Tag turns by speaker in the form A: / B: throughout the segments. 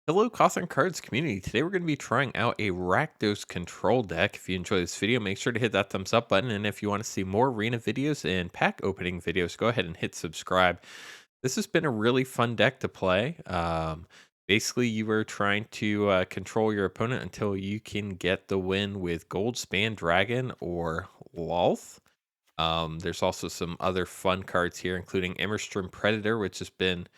A: Hello, Cothern Cards community. Today we're going to be trying out a Rakdos Control deck. If you enjoy this video, make sure to hit that thumbs up button. And if you want to see more arena videos and pack opening videos, go ahead and hit subscribe. This has been a really fun deck to play. Basically, you are trying to control your opponent until you can get the win with Goldspan Dragon or Lolth. There's also some other fun cards here, including Immersturm Predator, which has been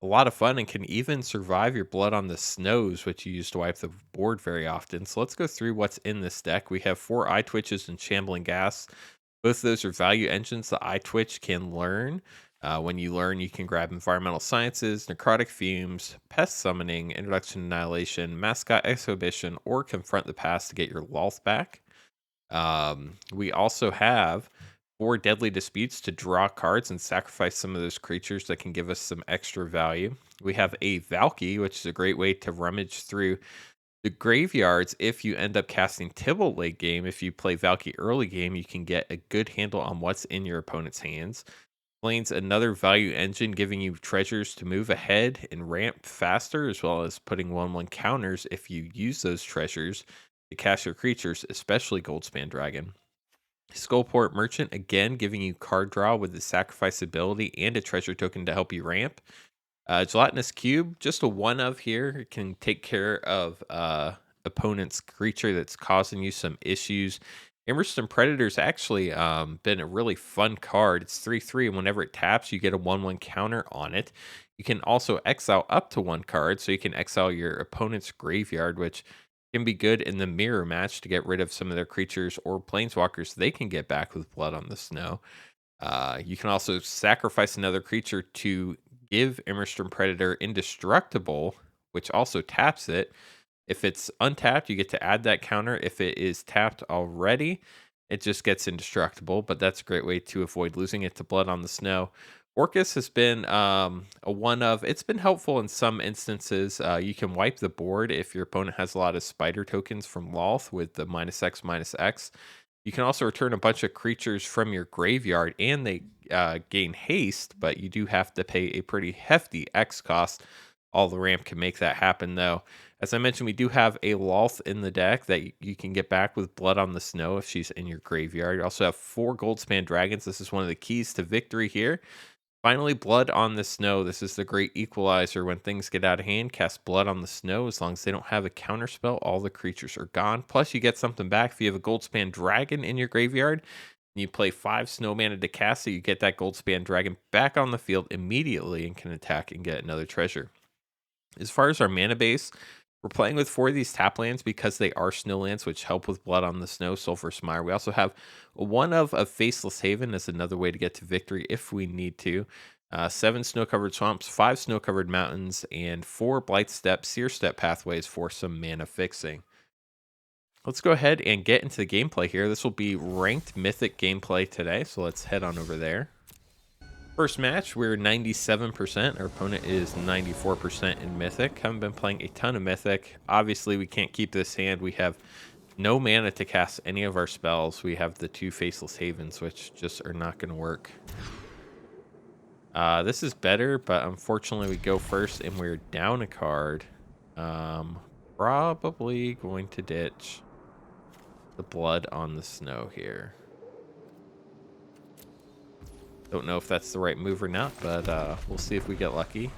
A: a lot of fun and can even survive your Blood on the Snows, which you use to wipe the board very often. So let's go through what's in this deck. We have 4 Eyetwitches and Shambling Ghast. Both of those are value engines the Eyetwitch can learn. When you learn, you can grab Environmental Sciences, Necrotic Fumes, Pest Summoning, Introduction to Annihilation, Mascot Exhibition, or Confront the Past to get your Lolth back. We also have 4 Deadly Disputes to draw cards and sacrifice some of those creatures that can give us some extra value. We have a Valki, which is a great way to rummage through the graveyards if you end up casting Tibble late game. If you play Valki early game, you can get a good handle on what's in your opponent's hands. Plains another value engine, giving you treasures to move ahead and ramp faster, as well as putting 1/1 counters if you use those treasures to cast your creatures, especially Goldspan Dragon. Skullport Merchant, again, giving you card draw with the sacrifice ability and a treasure token to help you ramp. Gelatinous Cube, just a one of here. It can take care of opponent's creature that's causing you some issues. Immersturm Predator's actually been a really fun card. It's 3/3, and whenever it taps, you get a 1/1 counter on it. You can also exile up to 1 card, so you can exile your opponent's graveyard, which can be good in the mirror match to get rid of some of their creatures or planeswalkers they can get back with Blood on the Snow. You can also sacrifice another creature to give Immersturm Predator indestructible, which also taps it. If it's untapped, you get to add that counter. If it is tapped already, it just gets indestructible, but that's a great way to avoid losing it to Blood on the Snow. Orcus has been a one of. It's been helpful in some instances. You can wipe the board if your opponent has a lot of spider tokens from Lolth with the -X/-X. You can also return a bunch of creatures from your graveyard, and they gain haste, but you do have to pay a pretty hefty X cost. All the ramp can make that happen, though. As I mentioned, we do have a Lolth in the deck that you can get back with Blood on the Snow if she's in your graveyard. You also have 4 Goldspan Dragons. This is one of the keys to victory here. Finally, Blood on the Snow. This is the great equalizer. When things get out of hand, cast Blood on the Snow. As long as they don't have a counterspell, all the creatures are gone. Plus, you get something back if you have a Goldspan Dragon in your graveyard. And you play 5 snow mana to cast it, you get that Goldspan Dragon back on the field immediately and can attack and get another treasure. As far as our mana base, we're playing with 4 of these tap lands because they are snow lands, which help with Blood on the Snow, Sulfurous Mire. We also have one of a Faceless Haven as another way to get to victory if we need to. 7 snow-covered swamps, 5 snow-covered mountains, and 4 Blightstep Pathways for some mana fixing. Let's go ahead and get into the gameplay here. This will be ranked Mythic gameplay today, so let's head on over there. First match, we're 97%. Our opponent is 94% in Mythic. Haven't been playing a ton of Mythic. Obviously, we can't keep this hand. We have no mana to cast any of our spells. We have the 2 Faceless Havens, which just are not going to work. This is better, but unfortunately, we go first and we're down a card. Probably going to ditch the Blood on the Snow here. Don't know if that's the right move or not, but we'll see if we get lucky.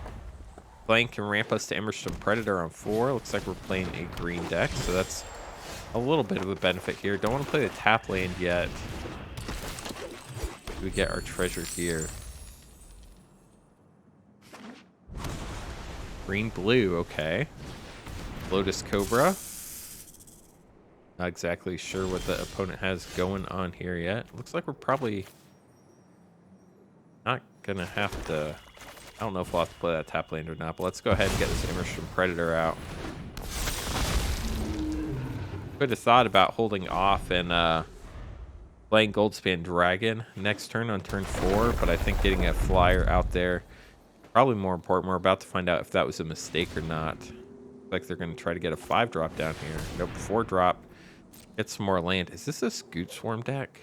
A: Playing can ramp us to Immersturm Predator on 4. Looks like we're playing a green deck, so that's a little bit of a benefit here. Don't want to play the tap land yet. We get our treasure here. Green-blue, okay. Lotus Cobra. Not exactly sure what the opponent has going on here yet. Looks like we're probably not gonna have to. I don't know if we'll have to play that tap land or not, but let's go ahead and get this Immersturm Predator out. Could have thought about holding off and playing Goldspan Dragon next turn on turn 4, but I think getting a flyer out there probably more important. We're about to find out if that was a mistake or not. Looks like they're going to try to get a 5-drop down here. Nope, 4-drop. Get some more land. Is this a Scoot Swarm deck?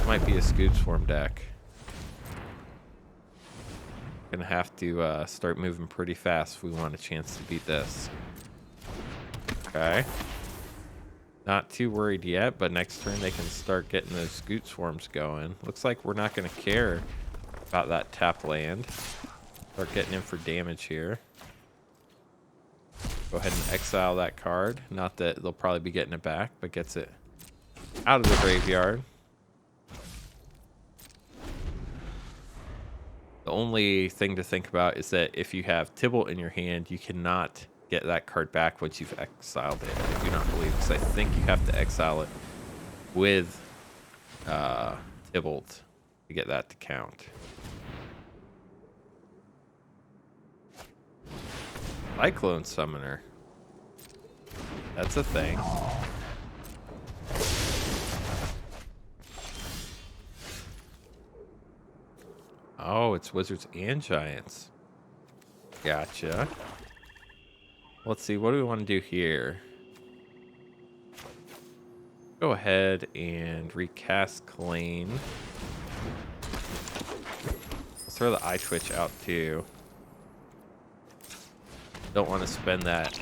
A: Might be a Scoot Swarm deck. Gonna have to start moving pretty fast if we want a chance to beat this. Okay. Not too worried yet, but next turn they can start getting those Scoot Swarms going. Looks like we're not going to care about that tap land. Start getting in for damage here. Go ahead and exile that card. Not that they'll probably be getting it back, but gets it out of the graveyard. The only thing to think about is that if you have Tibalt in your hand, you cannot get that card back once you've exiled it. I do not believe, because I think you have to exile it with Tibalt to get that to count. Cyclone Summoner. That's a thing. Oh, it's Wizards and Giants. Gotcha. Let's see, what do we want to do here? Go ahead and recast Kalain. Let's throw the Eyetwitch out too. Don't want to spend that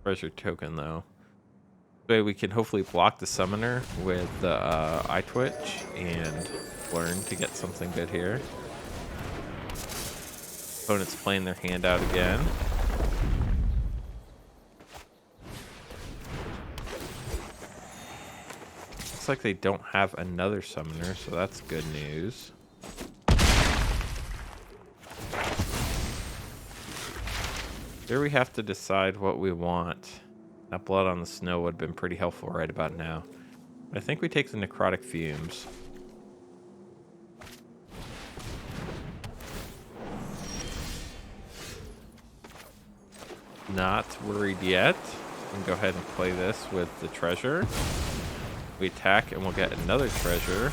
A: treasure token though. This way we can hopefully block the summoner with the Eyetwitch and learn to get something good here. Opponent's playing their hand out again. Looks like they don't have another summoner, so that's good news. Here we have to decide what we want. That Blood on the Snow would have been pretty helpful right about now. I think we take the Necrotic Fumes. Not worried yet. We can go ahead and play this with the treasure. We attack and we'll get another treasure.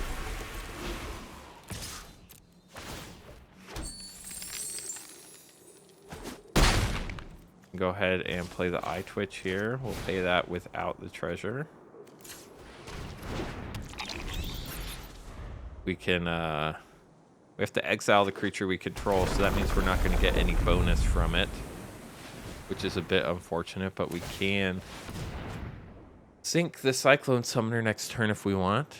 A: Go ahead and play the Eyetwitch here. We'll pay that without the treasure. We can we have to exile the creature we control, so that means we're not going to get any bonus from it, which is a bit unfortunate, but we can sink the Cyclone Summoner next turn if we want.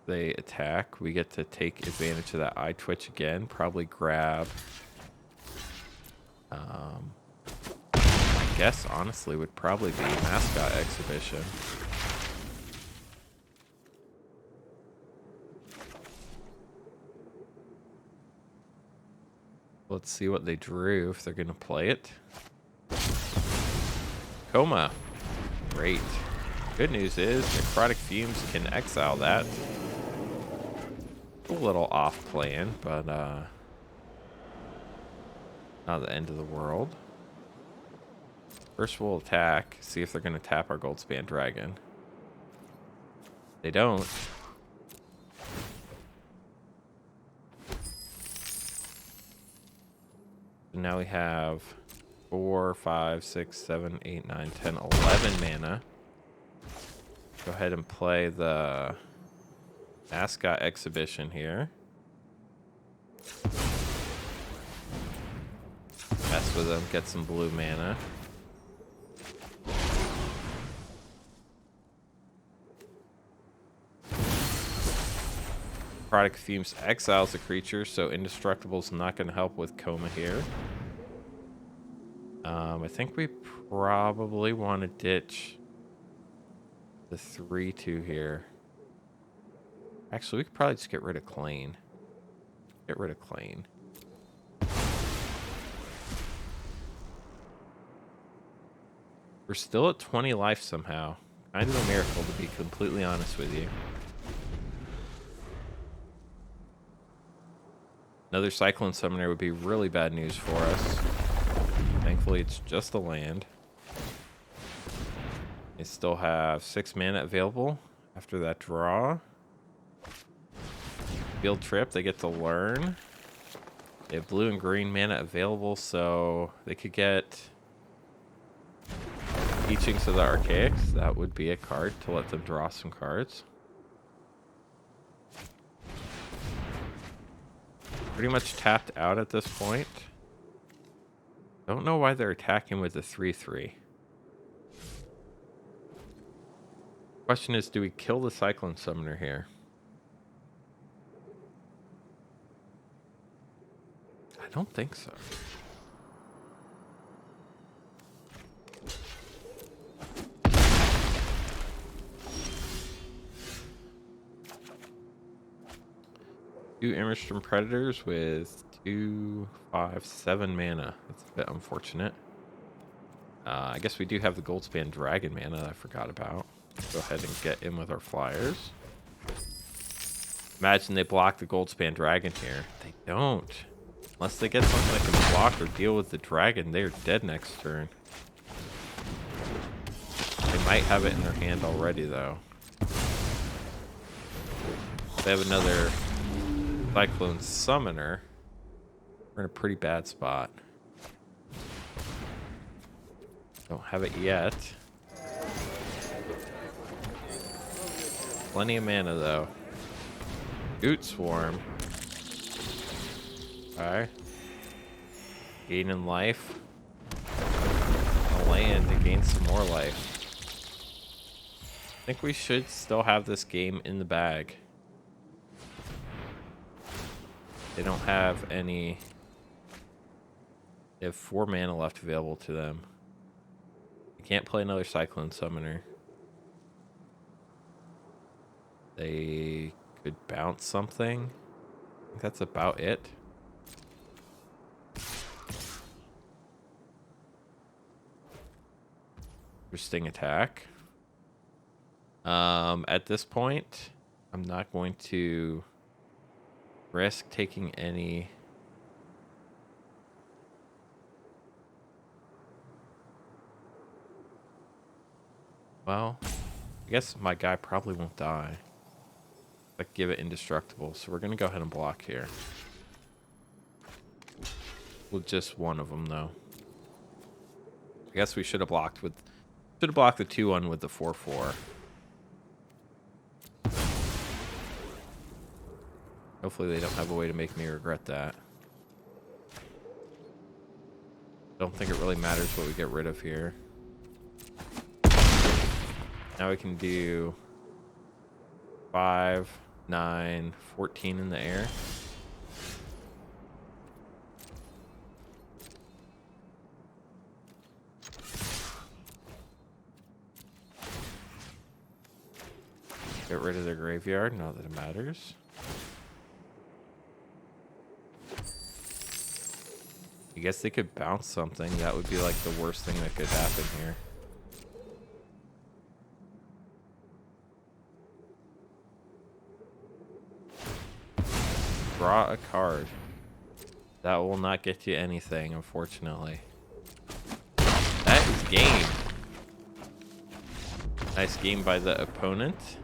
A: They attack. We get to take advantage of that Eyetwitch again. Probably grab... I guess, honestly, would probably be Mascot Exhibition. Let's see what they drew, if they're going to play it. Coma. Great. Good news is Necrotic Fumes can exile that. A little off plan, but not the end of the world. First we'll attack, see if they're going to tap our Goldspan Dragon. They don't. Now we have 4, 5, 6, 7, 8, 9, 10, 11 mana. Go ahead and play the Mascot Exhibition here. Mess with them, get some blue mana. Necrotic Fumes exiles a creature, so Indestructible's not going to help with Coma here. I think we probably want to ditch the 3/2 here. Actually, we could probably just get rid of Kalain. Get rid of Kalain. We're still at 20 life somehow. Kind of a miracle, to be completely honest with you. Another Cyclone Summoner would be really bad news for us. Thankfully, it's just a land. They still have 6 mana available after that draw. Field Trip, they get to learn. They have blue and green mana available, so they could get Teachings of the Archaics. That would be a card to let them draw some cards. Pretty much tapped out at this point. Don't know why they're attacking with the 3/3. Question is, do we kill the Cyclone Summoner here? I don't think so. Two Immersturm Predators with 2, 5, 7 mana. That's a bit unfortunate. I guess we do have the Goldspan Dragon mana that I forgot about. Let's go ahead and get in with our flyers. Imagine they block the Goldspan Dragon here. They don't. Unless they get something that can block or deal with the dragon, they're dead next turn. They might have it in their hand already, though. They have another Cyclone Summoner. We're in a pretty bad spot. Don't have it yet. Plenty of mana, though. Boot Swarm. Alright. Gaining life. A land to gain some more life. I think we should still have this game in the bag. They don't have any. They have 4 mana left available to them. They can't play another Cyclone Summoner. They could bounce something. I think that's about it. Interesting attack. At this point, I'm not going to risk taking any. Well, I guess my guy probably won't die. Like, give it indestructible. So we're gonna go ahead and block here. With just one of them, though. I guess we should have blocked with. Should have blocked the 2/1 with the 4/4. Hopefully they don't have a way to make me regret that. Don't think it really matters what we get rid of here. Now we can do 5, 9, 14 in the air. Get rid of their graveyard, not that it matters. I guess they could bounce something. That would be like the worst thing that could happen here. Draw a card. That will not get you anything, unfortunately. That is game. Nice game by the opponent.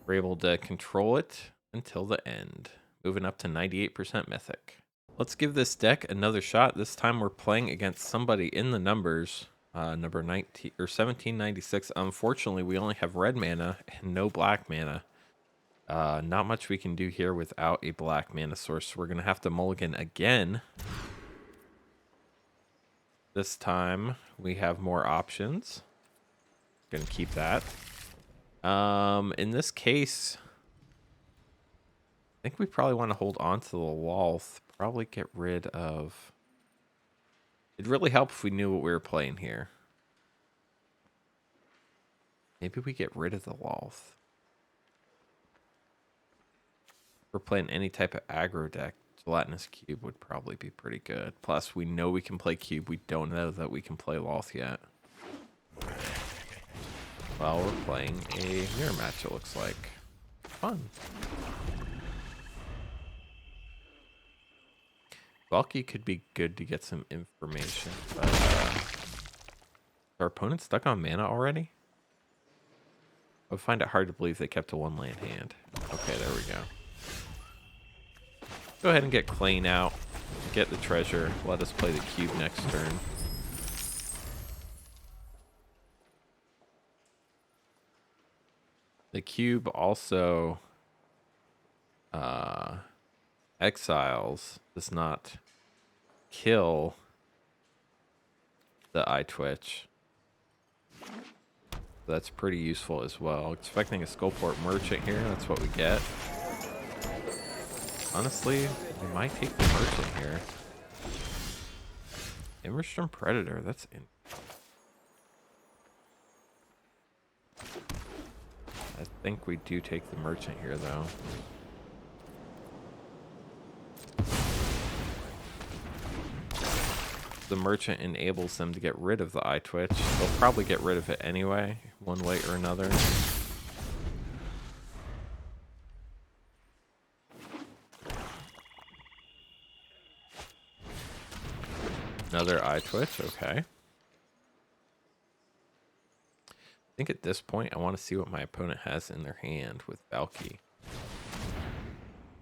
A: We're able to control it until the end. Moving up to 98% Mythic. Let's give this deck another shot. This time we're playing against somebody in the numbers. Number 19 or 1796. Unfortunately, we only have red mana and no black mana. Not much we can do here without a black mana source. We're gonna have to mulligan again. This time we have more options. Gonna keep that. In this case, I think we probably want to hold on to the Lolth. Probably get rid of. It'd really help if we knew what we were playing here. Maybe we get rid of the Lolth. If we're playing any type of aggro deck, Gelatinous Cube would probably be pretty good. Plus, we know we can play Cube. We don't know that we can play Lolth yet. Well, we're playing a mirror match, it looks like. Fun. Valki could be good to get some information, but our opponent stuck on mana already? I would find it hard to believe they kept a 1 land hand. Okay, there we go. Go ahead and get Kalain out. Get the treasure. Let us play the cube next turn. The cube also Exiles does not kill the Eyetwitch. That's pretty useful as well. Expecting a Skullport Merchant here. That's what we get. Honestly, we might take the Merchant here. Immersturm Predator. That's in. I think we do take the Merchant here, though. The Merchant enables them to get rid of the Eyetwitch. They'll probably get rid of it anyway, one way or another. Another Eyetwitch, okay. I think at this point I want to see what my opponent has in their hand with Valki.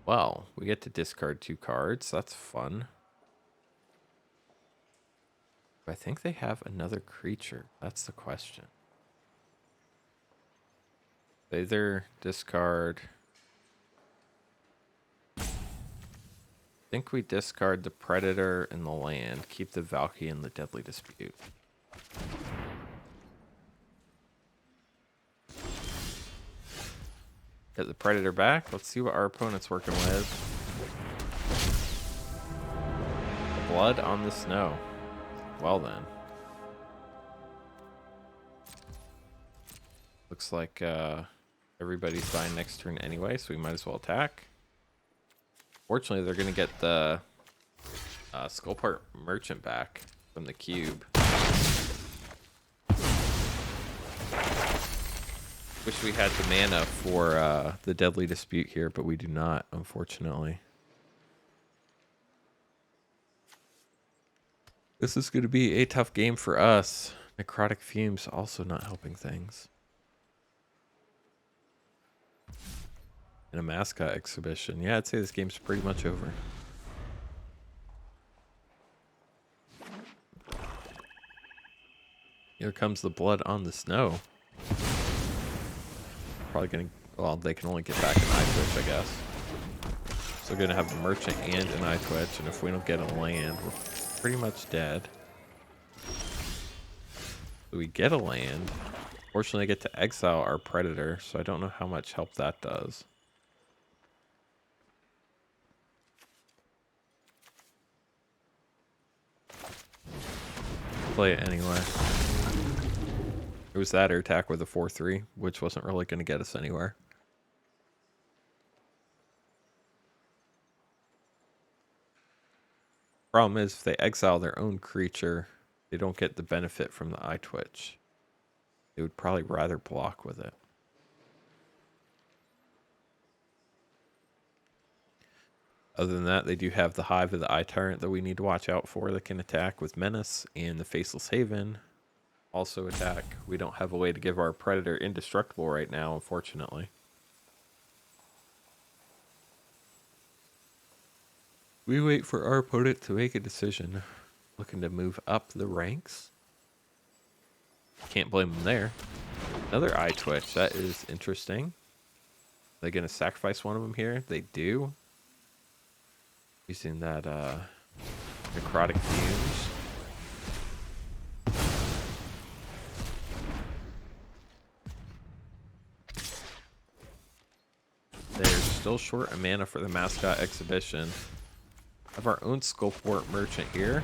A: Well, we get to discard 2 cards. That's fun. I think they have another creature. That's the question. They either discard. I think we discard the Predator and the land. Keep the Valki and the Deadly Dispute. Get the Predator back. Let's see what our opponent's working with. Blood on the Snow. Well then. Looks like everybody's dying next turn anyway, so we might as well attack. Fortunately, they're going to get the Skullport Merchant back from the cube. Wish we had the mana for the Deadly Dispute here, but we do not, unfortunately. This is going to be a tough game for us. Necrotic Fumes also not helping things. And a Mascot Exhibition. Yeah, I'd say this game's pretty much over. Here comes the Blood on the Snow. Probably going to... Well, they can only get back an Eyetwitch, I guess. So we're going to have a Merchant and an Eyetwitch, and if we don't get a land, we're pretty much dead. So we get a land. Fortunately, I get to exile our Predator, so I don't know how much help that does. Play it anyway. It was that or attack with a 4/3, which wasn't really going to get us anywhere. Problem is, if they exile their own creature, they don't get the benefit from the Eyetwitch. They would probably rather block with it. Other than that, they do have the Hive of the Eye Tyrant that we need to watch out for that can attack with Menace, and the Faceless Haven also attack. We don't have a way to give our Predator indestructible right now, unfortunately. We wait for our opponent to make a decision. Looking to move up the ranks. Can't blame them there. Another Eyetwitch. That is interesting. Are they going to sacrifice one of them here? They do. Using that Necrotic Fumes. They're still short of mana for the Mascot Exhibition. Have our own Skullport Merchant here.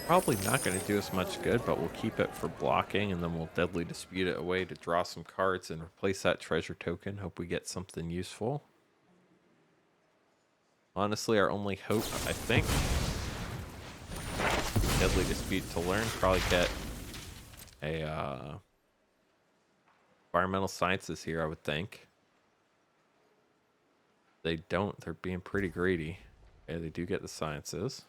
A: Probably not going to do us much good, but we'll keep it for blocking, and then we'll Deadly Dispute it away to draw some cards and replace that treasure token. Hope we get something useful. Honestly, our only hope, I think, Deadly Dispute to learn. Probably get a Environmental Sciences here, I would think. They don't. They're being pretty greedy. Okay, they do get the Sciences.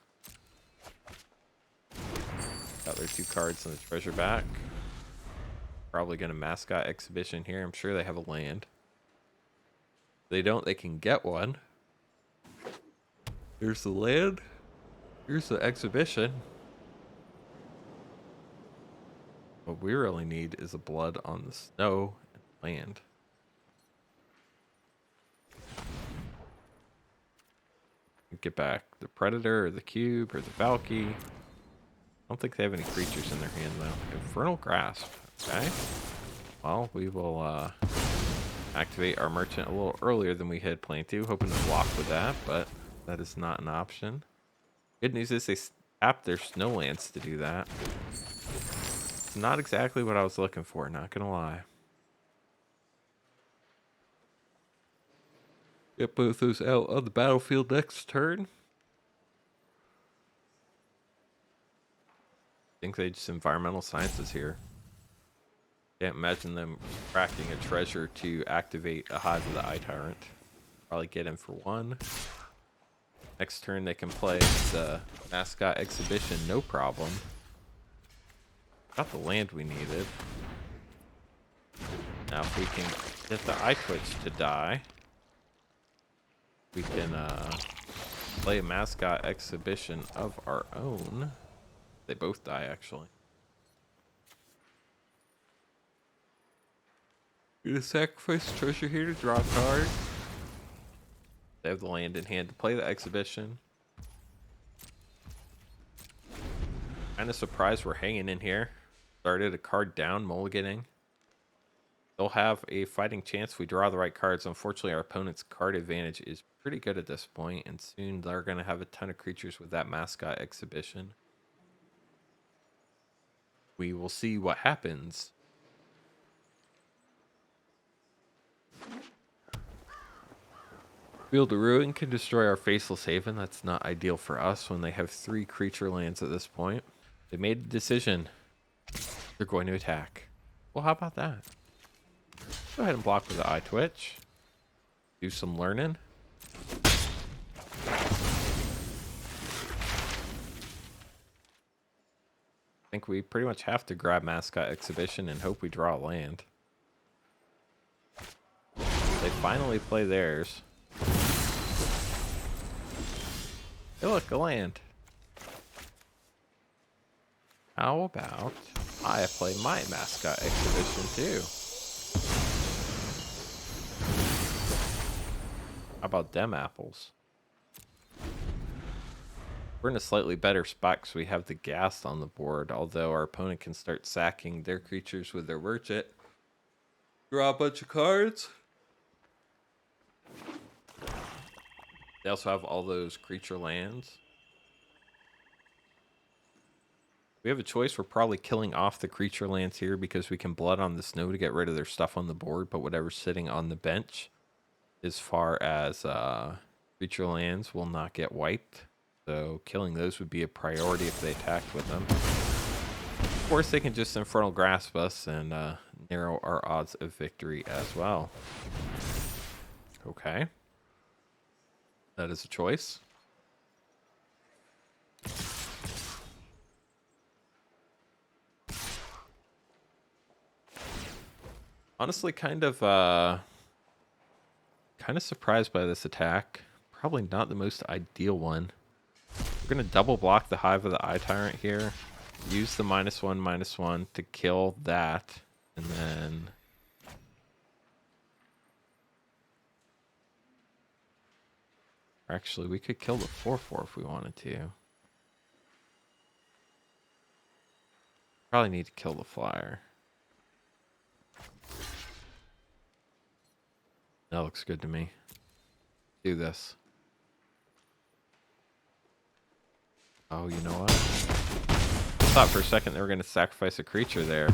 A: Got their 2 cards and the treasure back. Probably going to Mascot Exhibition here. I'm sure they have a land. If they don't, they can get one. Here's the land. Here's the exhibition. What we really need is a Blood on the Snow and land. get back the Predator or the Cube or the Valki. I don't think they have any creatures in their hand though. Infernal Grasp. Okay. Well, we will activate our merchant a little earlier than we had planned to, hoping to block with that, but that is not an option. Good news is they tap their snowlands to do that. It's not exactly what I was looking for, not gonna lie. Get both those out on the battlefield next turn. I think they just environmental sciences here. Can't imagine them cracking a treasure to activate a Hive of the Eye Tyrant. Probably get in for one. Next turn they can play the Mascot Exhibition, no problem. Got the land we needed. Now if we can get the Eyetwitch to die, we can play a Mascot Exhibition of our own. They both die actually. Gonna sacrifice treasure here to draw a card. They have the land in hand to play the exhibition. Kind of surprised we're hanging in here. Started a card down, mulliganing. They'll have a fighting chance if we draw the right cards. Unfortunately, our opponent's card advantage is pretty good at this point, and soon they're going to have a ton of creatures with that Mascot Exhibition. We will see what happens. Field of Ruin can destroy our Faceless Haven. That's not ideal for us when they have 3 creature lands at this point. They made a decision. They're going to attack. Well, how about that? Go ahead and block with the Eyetwitch. Do some learning. I think we pretty much have to grab Mascot Exhibition and hope we draw a land. They finally play theirs. Hey, look, a land. How about I play my Mascot Exhibition too? How about them apples? We're in a slightly better spot because we have the Ghast on the board, although our opponent can start sacking their creatures with their merchant. Draw a bunch of cards. They also have all those creature lands. We have a choice. We're probably killing off the creature lands here because we can blood on the snow to get rid of their stuff on the board, but whatever's sitting on the bench as far as creature lands will not get wiped. So killing those would be a priority if they attacked with them. Of course, they can just Infernal Grasp us and narrow our odds of victory as well. Okay. That is a choice. Honestly, kind of surprised by this attack. Probably not the most ideal one. We're going to double block the Hive of the Eye Tyrant here. Use the -1/-1 to kill that. And then... Actually, we could kill the 4/4 if we wanted to. Probably need to kill the flyer. That looks good to me. Do this. Oh, you know what? I thought for a second they were going to sacrifice a creature there.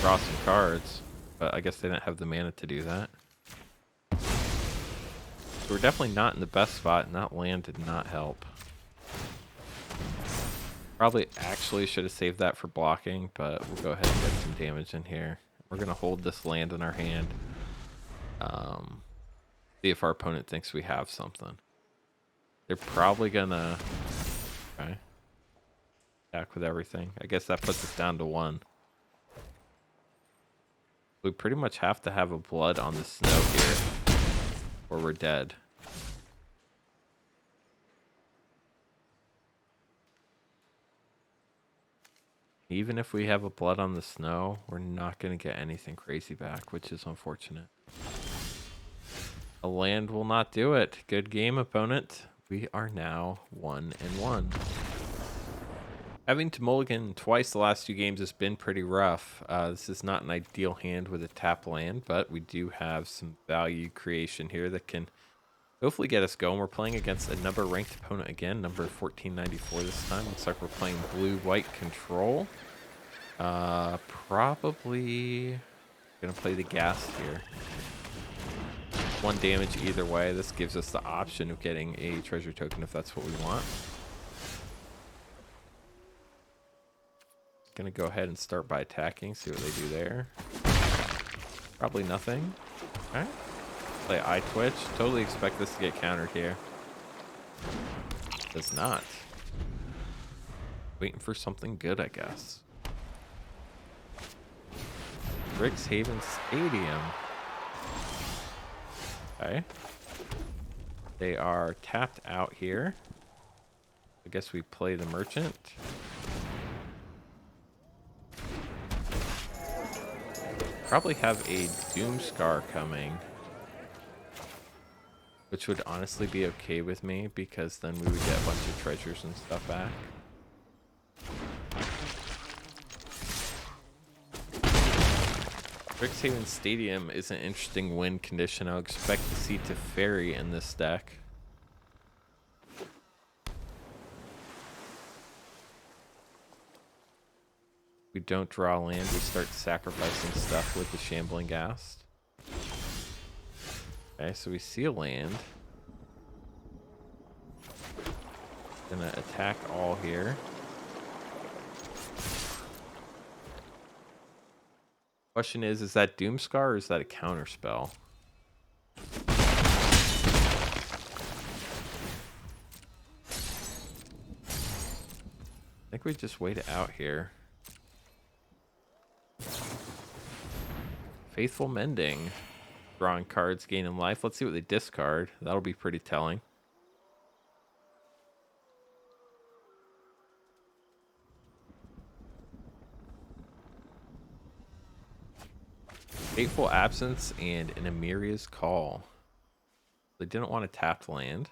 A: Draw some cards. But I guess they didn't have the mana to do that. So we're definitely not in the best spot, and that land did not help. Probably actually should have saved that for blocking, but we'll go ahead and get some damage in here. We're going to hold this land in our hand. See if our opponent thinks we have something. They're probably going to... Okay. Attack with everything. I guess that puts us down to 1. We pretty much have to have a blood on the snow here, or we're dead. Even if we have a blood on the snow, we're not going to get anything crazy back, which is unfortunate. A land will not do it. Good game, opponent. We are now 1-1. Having to mulligan twice the last 2 games has been pretty rough. This is not an ideal hand with a tap land, but we do have some value creation here that can hopefully get us going. We're playing against a number ranked opponent again, number 1494 this time. Looks like we're playing blue-white control. Probably gonna play the Ghast here. 1 damage either way. This gives us the option of getting a treasure token if that's what we want. Gonna go ahead and start by attacking, see what they do there. Probably nothing. Okay. Play Eyetwitch. Totally expect this to get countered here. Does not. Waiting for something good, I guess. Faceless Haven Stadium. Okay. They are tapped out here. I guess we play the Merchant. Probably have a Doomscar coming, which would honestly be okay with me because then we would get a bunch of treasures and stuff back. Strixhaven Stadium is an interesting win condition. I would expect to see Teferi in this deck. We don't draw land, we start sacrificing stuff with the Shambling Ghast. Okay, so we see a land. Gonna attack all here. Question is that Doomscar or is that a counter spell? I think we just wait it out here. Faithful Mending. Drawing cards, gaining life. Let's see what they discard. That'll be pretty telling. Fateful Absence and an Amiria's Call. They didn't want to tap land.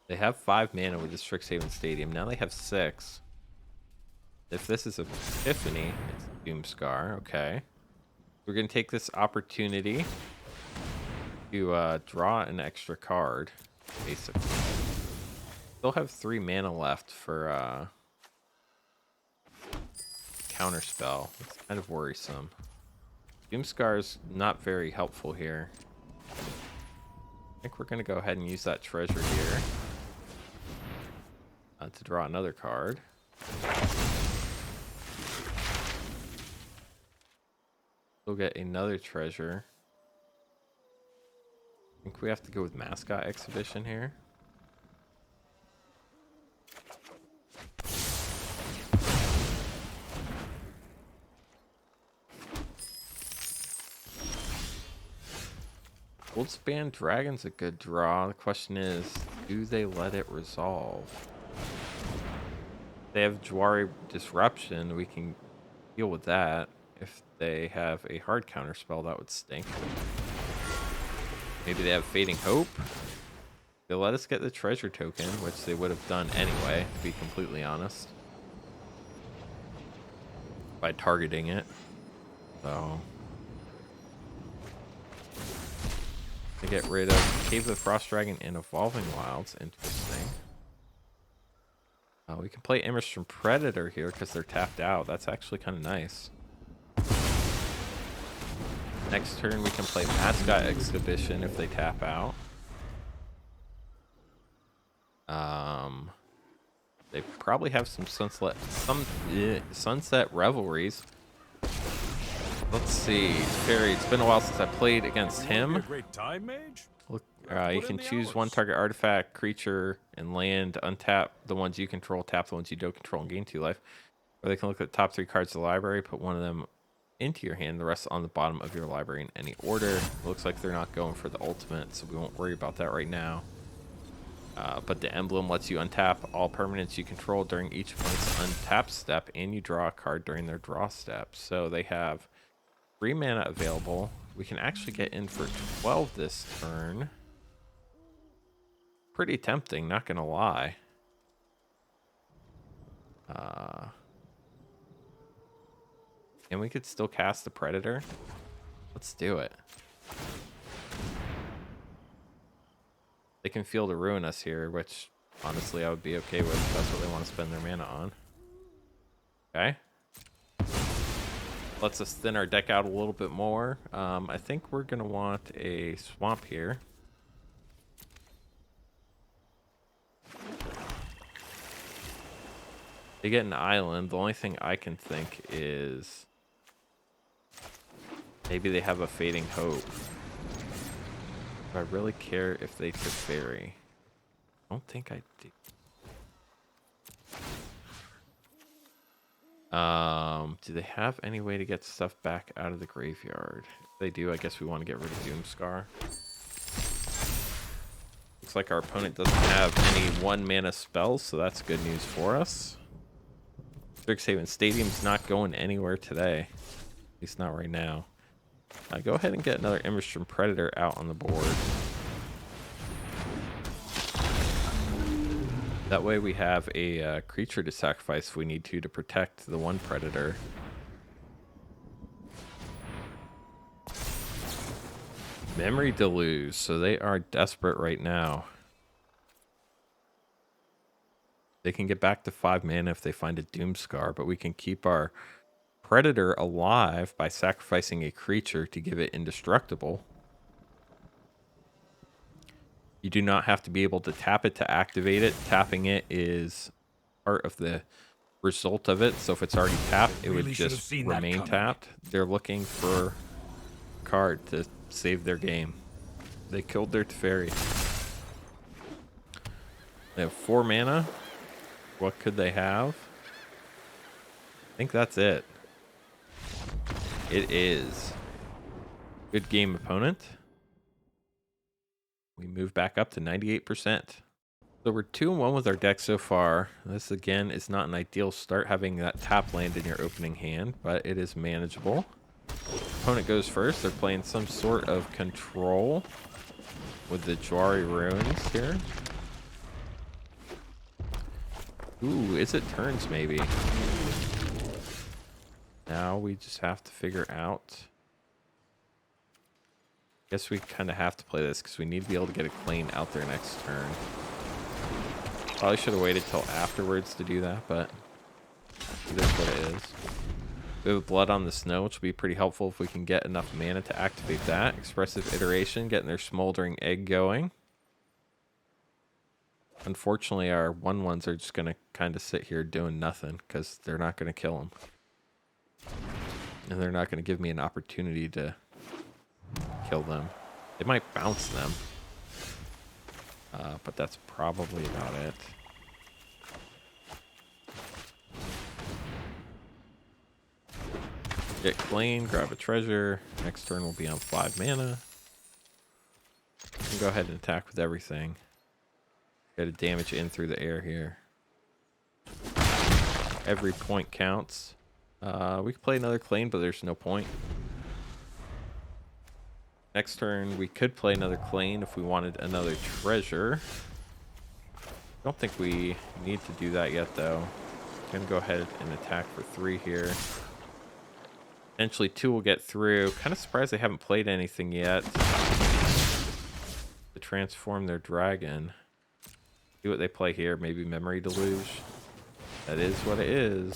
A: They have 5 mana with the Strixhaven Stadium. Now they have 6. If this is Epiphany, it's Doomscar. Okay. We're going to take this opportunity to draw an extra card, basically. Still have 3 mana left for counterspell. It's kind of worrisome. Doomscar's not very helpful here. I think we're going to go ahead and use that treasure here to draw another card. We'll get another treasure. I think we have to go with Mascot Exhibition here. Goldspan Dragon's a good draw. The question is, do they let it resolve? If they have Jwari Disruption, we can deal with that. If they have a hard counter spell, that would stink. Maybe they have Fading Hope. They'll let us get the treasure token, which they would have done anyway, to be completely honest. By targeting it. So to get rid of Cave of the Frost Dragon and Evolving Wilds. Interesting. We can play Immersturm Predator here because they're tapped out. That's actually kind of nice. Next turn we can play Mascot Exhibition if they tap out. They probably have some Sunset Revelries. Let's see. Fairy, it's been a while since I played against him. Look, you can choose 1 target artifact, creature, and land. Untap the ones you control, tap the ones you don't control, and gain 2 life. Or they can look at the top 3 cards of the library, put one of them into your hand, the rest on the bottom of your library in any order. Looks like they're not going for the ultimate, so we won't worry about that right now. But the emblem lets you untap all permanents you control during each opponent's untap step, and you draw a card during their draw step. So they have 3 mana available. We can actually get in for 12 this turn. pretty tempting, not gonna lie. And we could still cast the Predator. Let's do it. They can Field of Ruin us here, which honestly I would be okay with if that's what they want to spend their mana on. Okay. Lets us thin our deck out a little bit more. I think we're going to want a swamp here. They get an island. The only thing I can think is maybe they have a Fading Hope. Do I really care if they took Fairy? I don't think I do. Do they have any way to get stuff back out of the graveyard? If they do, I guess we want to get rid of Doomscar. Looks like our opponent doesn't have any 1-mana spells, so that's good news for us. Strixhaven Stadium's not going anywhere today. At least not right now. Go ahead and get another Immersturm Predator out on the board. That way we have a creature to sacrifice if we need to protect the one Predator. Memory Deluge, so they are desperate right now. They can get back to 5 mana if they find a Doomscar, but we can keep our Predator alive by sacrificing a creature to give it indestructible. You do not have to be able to tap it to activate it. Tapping it is part of the result of it. So if it's already tapped, it would just remain tapped. They're looking for a card to save their game. They killed their Teferi. They have 4 mana. What could they have? I think that's it. It is. Good game, opponent. We move back up to 98%. So we're 2-1 with our deck so far. This, again, is not an ideal start having that tap land in your opening hand, but it is manageable. Opponent goes first. They're playing some sort of control with the Jwari Ruins here. Ooh, is it turns maybe? Now we just have to figure out. Guess we kind of have to play this because we need to be able to get a Kalain out there next turn. Probably should have waited till afterwards to do that, but it is what it is. We have Blood on the Snow, which will be pretty helpful if we can get enough mana to activate that. Expressive Iteration, getting their Smoldering Egg going. Unfortunately, our 1/1s are just going to kind of sit here doing nothing because they're not going to kill them. And they're not going to give me an opportunity to kill them. They might bounce them. But that's probably about it. Get Kalain, grab a treasure. Next turn will be on 5 mana. And go ahead and attack with everything. Got to damage in through the air here. Every point counts. We could play another Kalain, but there's no point. Next turn, we could play another Kalain if we wanted another treasure. Don't think we need to do that yet, though. Gonna go ahead and attack for 3 here. Eventually, 2 will get through. Kind of surprised they haven't played anything yet to transform their dragon. See what they play here. Maybe Memory Deluge. That is what it is.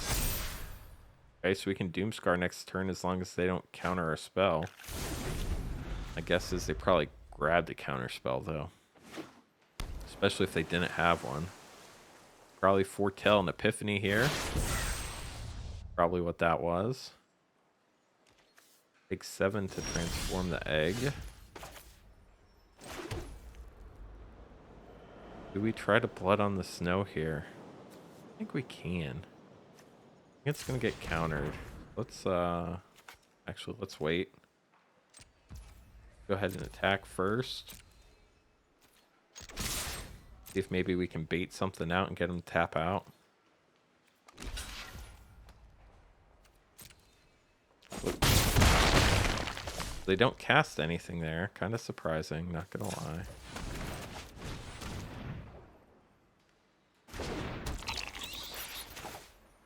A: Okay, so we can Doomscar next turn as long as they don't counter a spell. My guess is they probably grabbed a counter spell, though. Especially if they didn't have one. Probably Foretell and Epiphany here. Probably what that was. Take 7 to transform the egg. Do we try to Blood on the Snow here? I think we can. I think it's going to get countered. Let's, actually, let's wait. Go ahead and attack first. See if maybe we can bait something out and get them to tap out. They don't cast anything there. Kind of surprising, not gonna lie.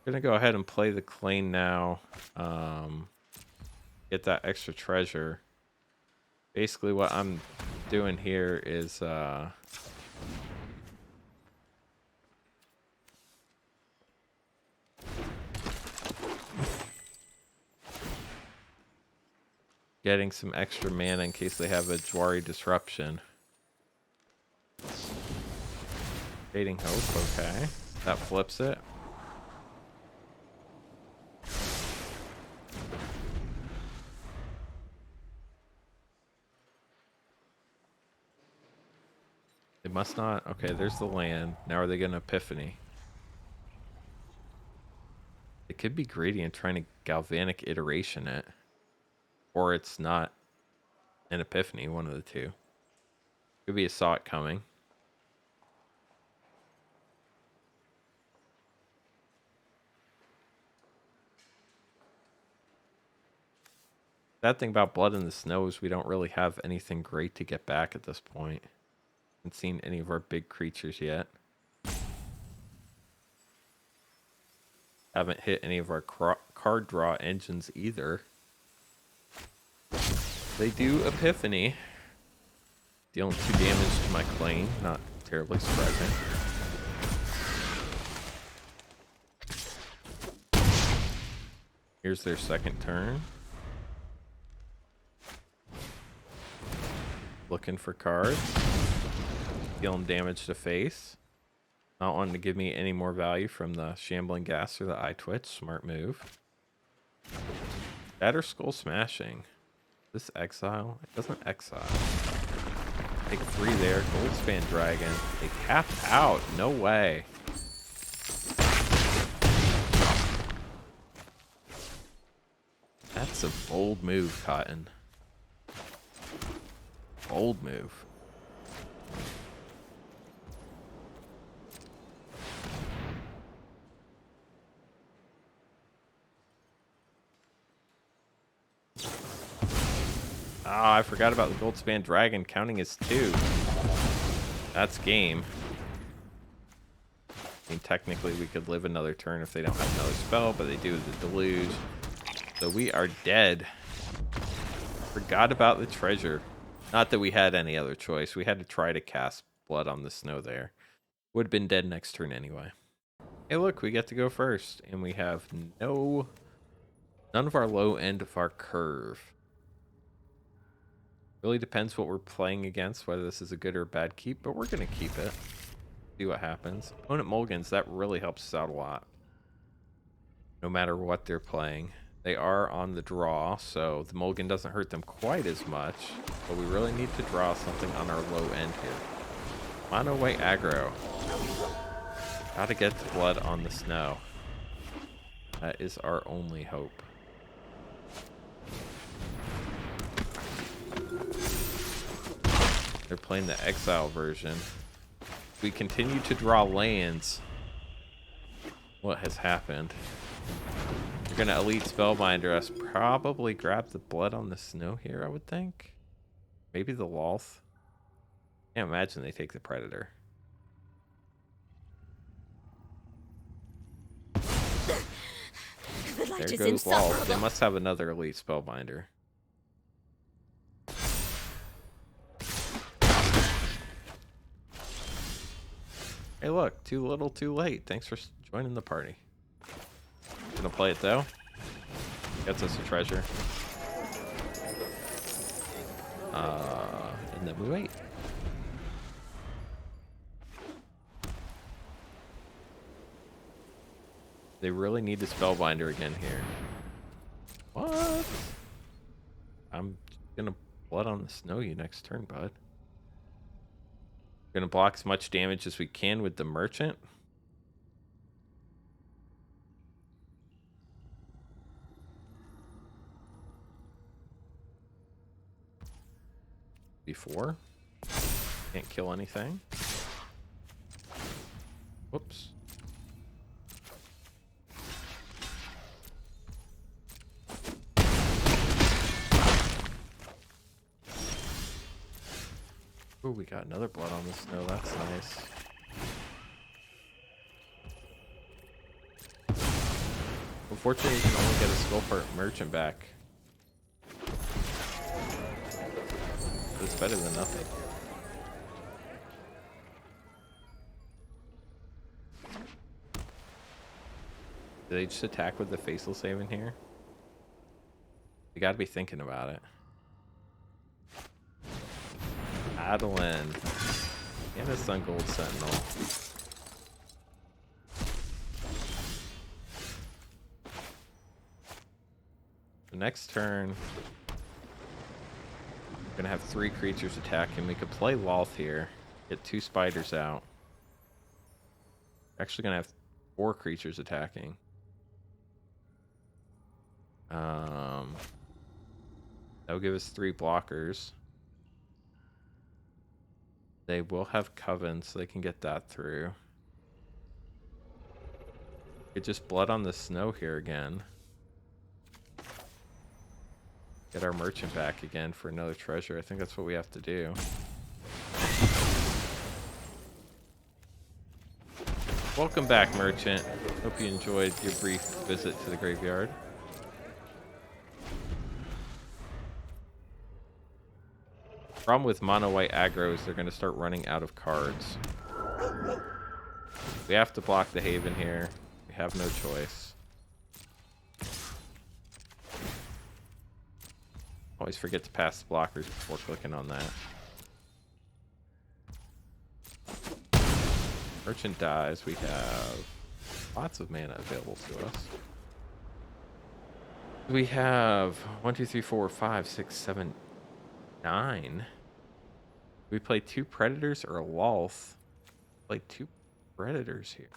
A: Gonna go ahead and play the Kalain now. Get that extra treasure. Basically what I'm doing here is getting some extra mana in case they have a Jwari Disruption. Fading Hope, okay. That flips it. They must not. Okay, there's the land. Now are they going to Epiphany? It could be greedy and trying to Galvanic Iteration it. Or it's not an Epiphany, one of the two. Could be a Saw It Coming. Bad thing about Blood in the Snow is we don't really have anything great to get back at this point. Haven't seen any of our big creatures yet. Haven't hit any of our card draw engines either. They do Epiphany. Dealing 2 damage to my Kalain. Not terribly surprising. Here's their second turn. Looking for cards. Dealing damage to face. Not wanting to give me any more value from the Shambling Ghast or the Eyetwitch. Smart move. Shatter Skull Smashing. This exile? It doesn't exile. Take 3 there. Goldspan Dragon. They tap out. No way. That's a bold move, Cotton. Bold move. Ah, I forgot about the Goldspan Dragon counting as 2. That's game. I mean, technically we could live another turn if they don't have another spell, but they do the Deluge. So we are dead. Forgot about the treasure. Not that we had any other choice. We had to try to cast Blood on the Snow there. Would have been dead next turn anyway. Hey, look, we get to go first, and we have none of our low end of our curve. Really depends what we're playing against, whether this is a good or bad keep, but we're going to keep it. See what happens. Opponent mulligans, that really helps us out a lot. No matter what they're playing. They are on the draw, so the mulligan doesn't hurt them quite as much, but we really need to draw something on our low end here. Mono white aggro. Gotta get the Blood on the Snow. That is our only hope. They're playing the exile version. We continue to draw lands. What has happened? We're gonna Elite Spellbinder us. Probably grab the Blood on the Snow here, I would think. Maybe the Lolth. Can't imagine they take the Predator.
B: The light
A: There
B: is
A: goes Lolth.
B: insufferable.
A: They must have another Elite Spellbinder. Hey look, too little too late. Thanks for joining the party. Gonna play it though. Gets us a treasure. And then we wait. They really need the Spellbinder again here. What? I'm gonna Blood on the Snow you next turn, bud. Gonna block as much damage as we can with the Merchant. Before. Can't kill anything. Whoops. Oh, we got another Blood on the Snow. That's nice. Unfortunately, you can only get a Skullport Merchant back. But it's better than nothing. Do they just attack with the Faceless Haven here? You gotta be thinking about it. Adeline. And a Sun Gold Sentinel. The next turn, we're gonna have 3 creatures attacking. We could play Lolth here, get 2 spiders out. We're actually gonna have 4 creatures attacking. That'll give us 3 blockers. They will have Coven, so they can get that through. Could just Blood on the Snow here again. Get our merchant back again for another treasure. I think that's what we have to do. Welcome back, merchant. Hope you enjoyed your brief visit to the graveyard. Problem with mono white aggro is they're going to start running out of cards. We have to block the Haven here. We have no choice. Always forget to pass the blockers before clicking on that. Merchant dies. We have lots of mana available to us. We have 1, 2, 3, 4, 5, 6, 7, 9. We play 2 Predators or a Lolth. Play 2 Predators here.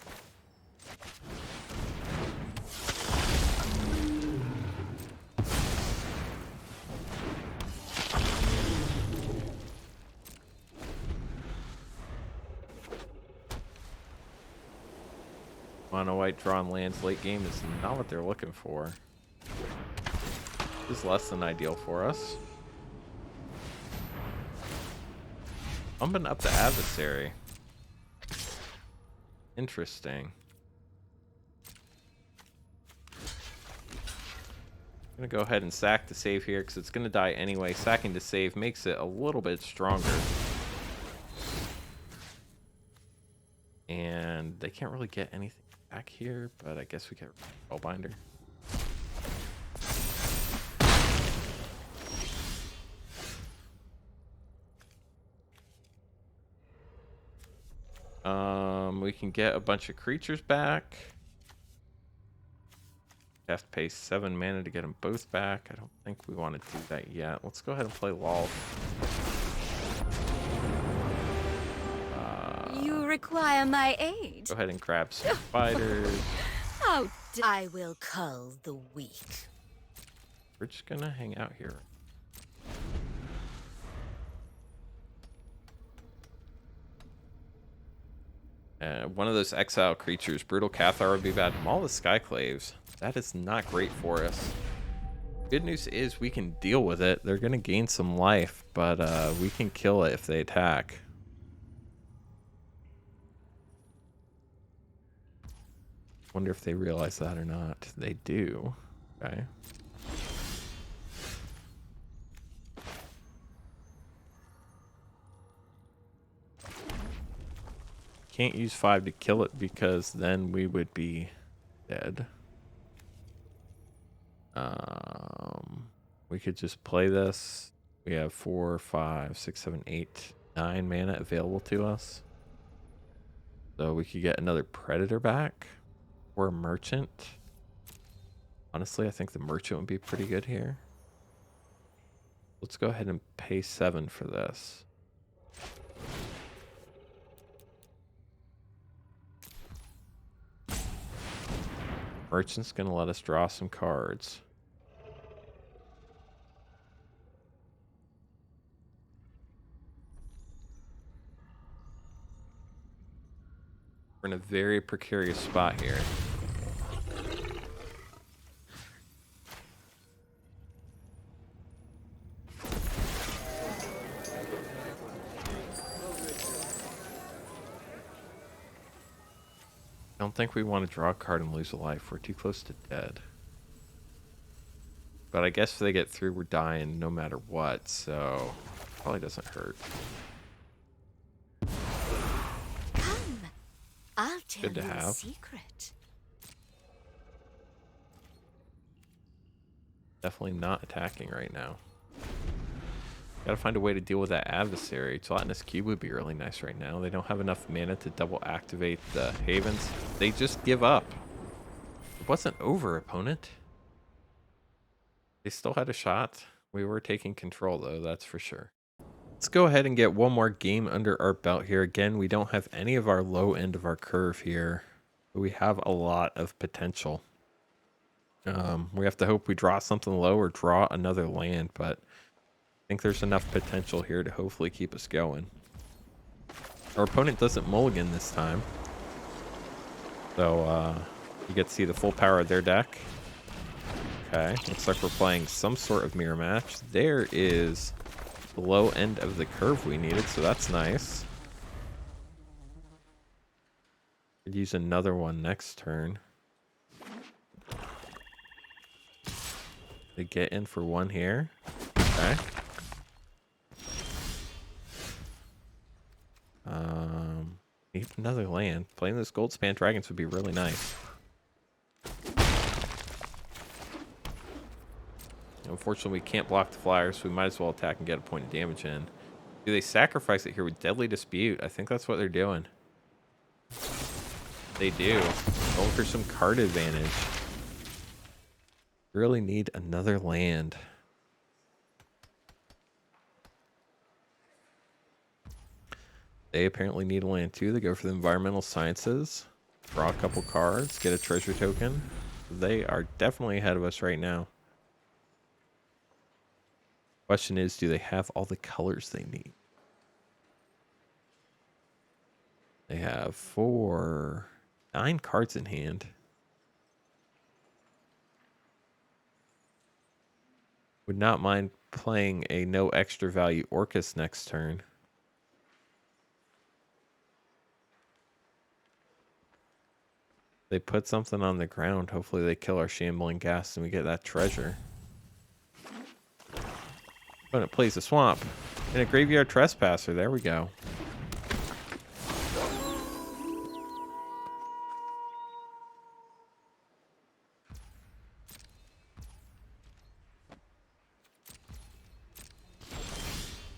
A: Mono white drawn lands late game is not what they're looking for. This is less than ideal for us. Bumping up the adversary. Interesting. I'm gonna go ahead and sack to save here because it's gonna die anyway. Sacking to save makes it a little bit stronger. And they can't really get anything back here, but I guess we get Spellbinder. We can get a bunch of creatures back. Have to pay 7 mana to get them both back. I don't think we want to do that yet. Let's go ahead and play Lolth.
B: You require my aid.
A: Go ahead and grab some spiders.
B: How I will cull the weak.
A: We're just gonna hang out here. One of those exile creatures, Brutal Cathar would be bad. Maul the Skyclaves. That is not great for us. Good news is we can deal with it. They're going to gain some life, but we can kill it if they attack. Wonder if they realize that or not. They do. Okay. Can't use 5 to kill it because then we would be dead. We could just play this. We have 4, 5, 6, 7, 8, 9 mana available to us. So we could get another Predator back or a Merchant. Honestly, I think the Merchant would be pretty good here. Let's go ahead and pay 7 for this. Merchant's gonna let us draw some cards. We're in a very precarious spot here. I don't think we want to draw a card and lose a life. We're too close to dead. But I guess if they get through, we're dying no matter what, so probably doesn't hurt.
B: Come, I'll tell
A: Good to
B: you a
A: have.
B: secret.
A: Definitely not attacking right now. Gotta find a way to deal with that adversary. Gelatinous Cube would be really nice right now. They don't have enough mana to double activate the Havens. They just give up. It wasn't over, opponent. They still had a shot. We were taking control, though, that's for sure. Let's go ahead and get one more game under our belt here. Again, we don't have any of our low end of our curve here, but we have a lot of potential. We have to hope we draw something low or draw another land, but I think there's enough potential here to hopefully keep us going. Our opponent doesn't mulligan this time, so you get to see the full power of their deck. Okay, looks like we're playing some sort of mirror match. There is the low end of the curve we needed, so that's nice. Could use another one next turn. They get in for one here. Okay. Need another land. Playing those Goldspan Dragons would be really nice. Unfortunately, we can't block the flyers, so we might as well attack and get a point of damage in. Do they sacrifice it here with Deadly Dispute? I think that's what they're doing. They do. Going for some card advantage. Really need another land. They apparently need a land too. They go for the Environmental Sciences. Draw a couple cards. Get a treasure token. They are definitely ahead of us right now. Question is, do they have all the colors they need? They have 9 cards in hand. Would not mind playing a no extra value Orcus next turn. They put something on the ground. Hopefully they kill our Shambling Ghast and we get that treasure. Opponent plays a swamp. And a Graveyard Trespasser. There we go.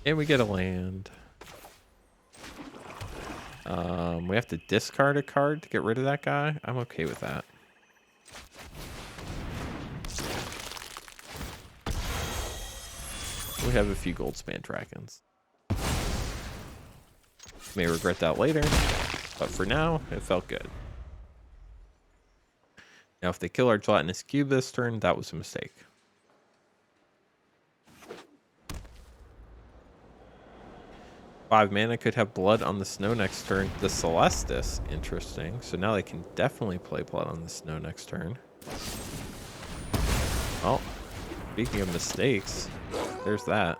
A: And we get a land. We have to discard a card to get rid of that guy. I'm okay with that. We have a few Goldspan Dragons. May regret that later, but for now, it felt good. Now, if they kill our Gelatinous Cube this turn, that was a mistake. Five mana, could have Blood on the Snow next turn. The Celestis, interesting. So now they can definitely play Blood on the Snow next turn. Well, speaking of mistakes, there's that.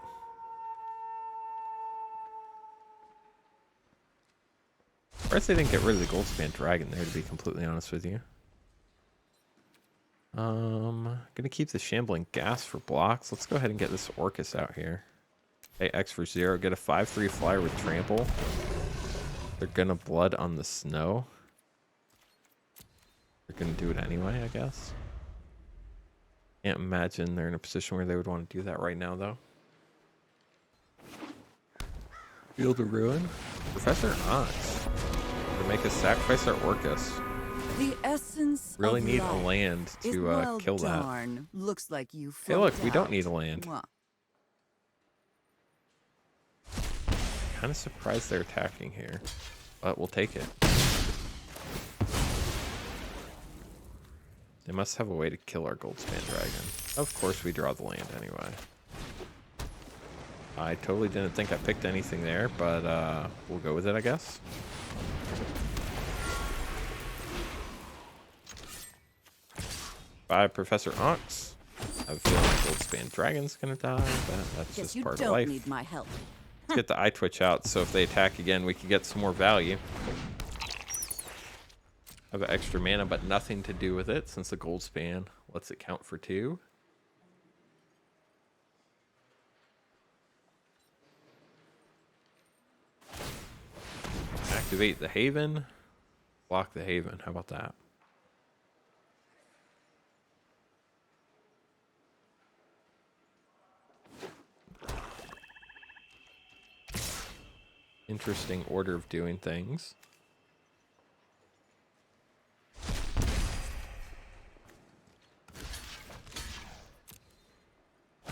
A: Surprised they didn't get rid of the Goldspan Dragon there, to be completely honest with you. Gonna keep the Shambling Ghast for blocks. Let's go ahead and get this Orcus out here. Pay X for 0. Get a 5/3 flyer with trample. They're gonna Blood on the Snow. They're gonna do it anyway, I guess. Can't imagine they're in a position where they would want to do that right now, though. Field of Ruin. Professor Ox. To make us sacrifice our Orcus.
C: The essence
A: Really
C: of
A: need a
C: life
A: land
C: is
A: to
C: well
A: kill that.
C: darn. Looks like you
A: Hey, look,
C: flunked
A: we don't
C: out.
A: need a land.
C: Mwah.
A: Kind of surprised they're attacking here, but we'll take it. They must have a way to kill our Goldspan Dragon. Of course we draw the land anyway. I totally didn't think I picked anything there, but we'll go with it, I guess. Bye, Professor Ox. I have a feeling Goldspan Dragon's gonna die, but that's
C: Guess
A: just
C: you
A: part of
C: don't
A: life.
C: need my help.
A: Let's get the Eyetwitch out, so if they attack again, we can get some more value. Have extra mana, but nothing to do with it, since the Goldspan lets it count for 2. Activate the Haven. Block the Haven. How about that? Interesting order of doing things.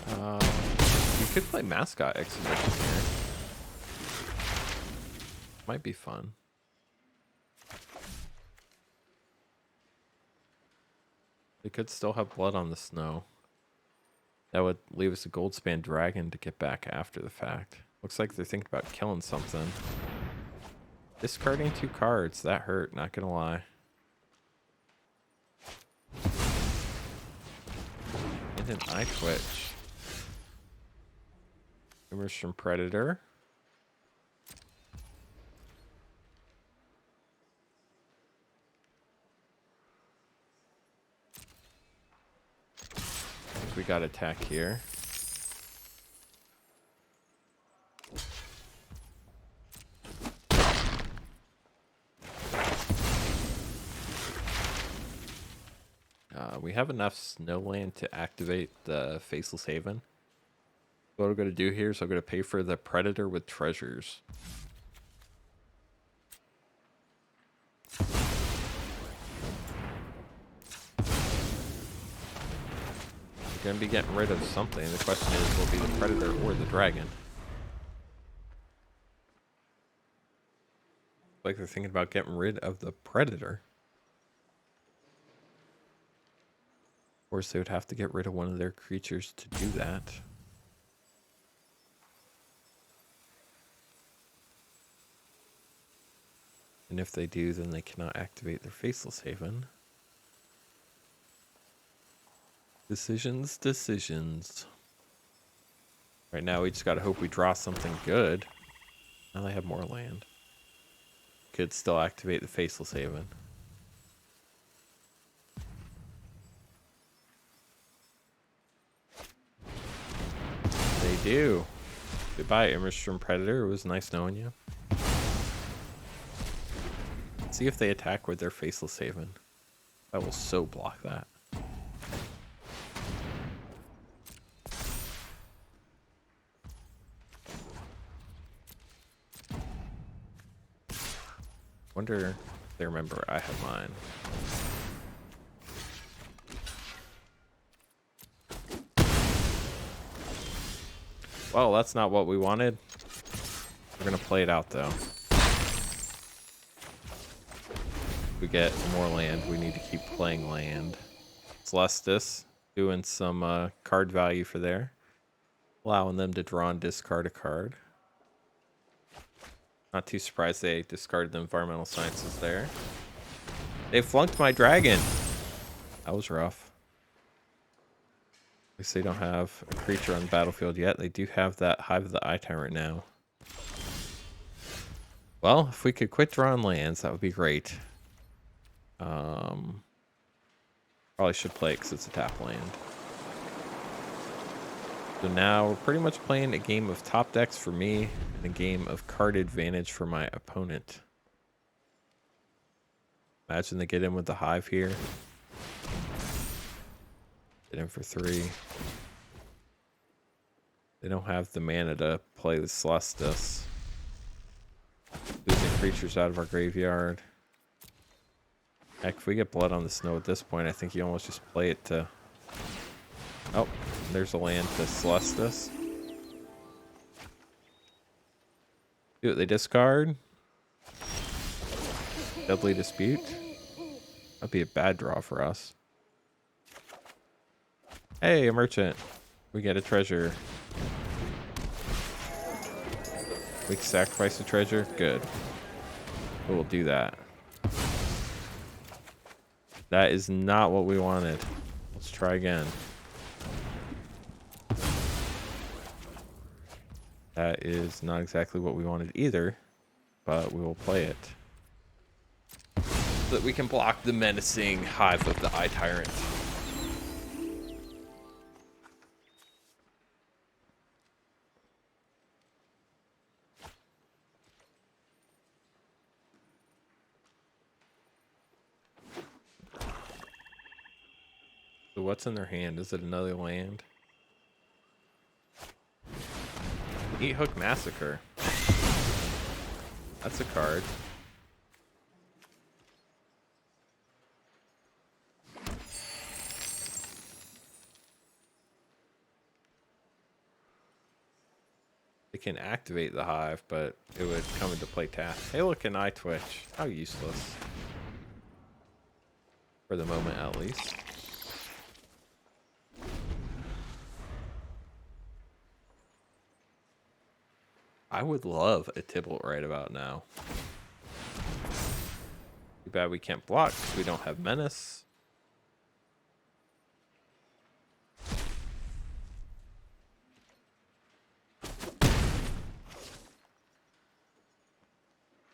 A: You could play Mascot Exhibition here. Might be fun. We could still have blood on the snow. That would leave us a Goldspan Dragon to get back after the fact. Looks like they're thinking about killing something. Discarding 2 cards. That hurt, not gonna lie. And an Eyetwitch. Immersturm Predator. I think we got attack here. We have enough snowland to activate the Faceless Haven. What I'm going to do here is I'm going to pay for the Predator with treasures. We're going to be getting rid of something. The question is, will it be the Predator or the Dragon? Like they're thinking about getting rid of the Predator. Of course, they would have to get rid of one of their creatures to do that. And if they do, then they cannot activate their Faceless Haven. Decisions, decisions. Right now, we just gotta hope we draw something good. Now they have more land. Could still activate the Faceless Haven. They do. Goodbye, Immersturm Predator. It was nice knowing you. See if they attack with their Faceless Haven. I will so block that. Wonder if they remember I have mine. Well, that's not what we wanted. We're gonna play it out though. We get more land, we need to keep playing land. Celestis doing some card value for there, allowing them to draw and discard a card. Not too surprised they discarded the Environmental Sciences there. They flunked my dragon. That was rough. At least they don't have a creature on the battlefield yet. They do have that Hive of the Eye Tyrant now. Well, if we could quit drawing lands, that would be great. Probably should play it because it's a tap land. So now we're pretty much playing a game of top decks for me and a game of card advantage for my opponent. Imagine they get in with the Hive here. Get in for 3. They don't have the mana to play the Celestis. Losing creatures out of our graveyard. Heck, if we get blood on the snow at this point, I think you almost just play it to... Oh, there's a land to Celestis. Do what they discard. Deadly Dispute. That'd be a bad draw for us. Hey, a merchant. We get a treasure. We can sacrifice a treasure. Good. We'll do that. That is not what we wanted. Let's try again. That is not exactly what we wanted either, but we will play it. So that we can block the menacing Hive of the Eye Tyrant. So what's in their hand? Is it another land? Eat Hook Massacre. That's a card. It can activate the hive, but it would come into play tap. Hey, look, an Eyetwitch. How useless. For the moment, at least. I would love a Tibalt right about now. Too bad we can't block because we don't have Menace.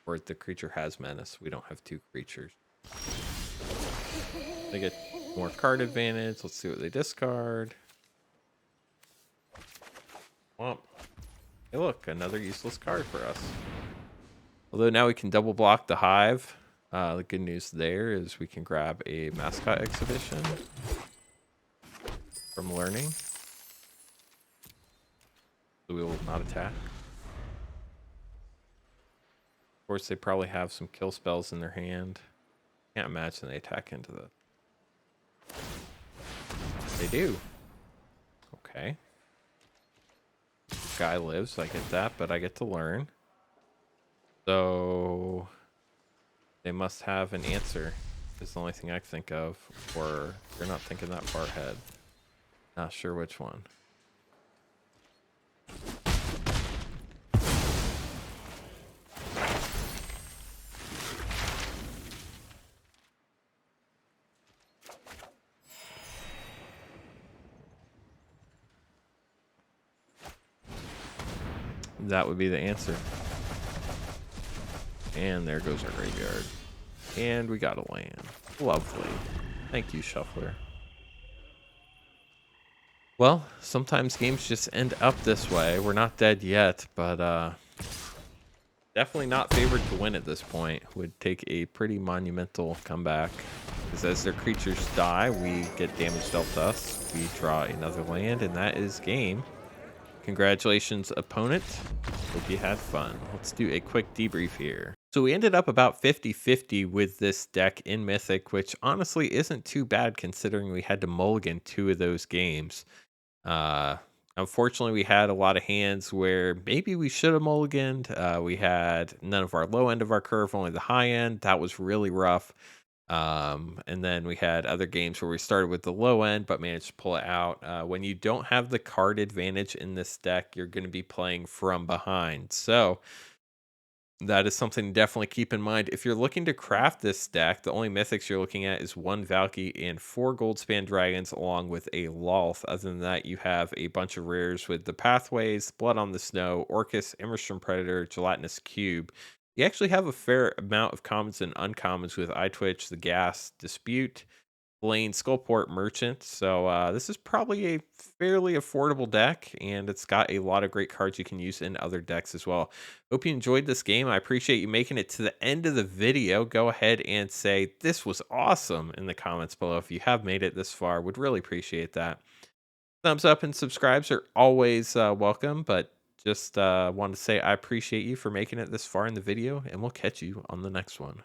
A: Or the creature has Menace. We don't have two creatures. They get more card advantage. Let's see what they discard. Womp. Hey, look, another useless card for us. Although now we can double block the hive. The good news there is we can grab a Mascot Exhibition from Learning. So we will not attack. Of course, they probably have some kill spells in their hand. Can't imagine they attack into the... They do. Okay. Guy lives, I get that, but I get to learn. So they must have an answer. Is the only thing I can think of. Or they're not thinking that far ahead. Not sure which one. That would be the answer. And there goes our graveyard. And we got a land. Lovely. Thank you, Shuffler. Well, sometimes games just end up this way. We're not dead yet, but definitely not favored to win at this point. Would take a pretty monumental comeback. Because as their creatures die, we get damage dealt to us. We draw another land, and that is game. Congratulations, opponent. Hope you had fun. Let's do a quick debrief here. So we ended up about 50-50 with this deck in Mythic, which honestly isn't too bad considering we had to mulligan 2 of those games. Unfortunately, we had a lot of hands where maybe we should have mulliganed. We had none of our low end of our curve, only the high end. That was really rough. And then we had other games where we started with the low end but managed to pull it out. When you don't have the card advantage in this deck, you're going to be playing from behind. So that is something to definitely keep in mind. If you're looking to craft this deck, the only mythics you're looking at is 1 Valki and 4 Goldspan Dragons along with a Lolth. Other than that, you have a bunch of rares with the Pathways, Blood on the Snow, Orcus, Immersturm Predator, Gelatinous Cube. You actually have a fair amount of commons and uncommons with Eyetwitch, the Ghast, Dispute, Kalain, Skullport, Merchant. So this is probably a fairly affordable deck, and it's got a lot of great cards you can use in other decks as well. Hope you enjoyed this game. I appreciate you making it to the end of the video. Go ahead and say this was awesome in the comments below if you have made it this far. Would really appreciate that. Thumbs up and subscribes are always welcome, but just want to say I appreciate you for making it this far in the video, and we'll catch you on the next one.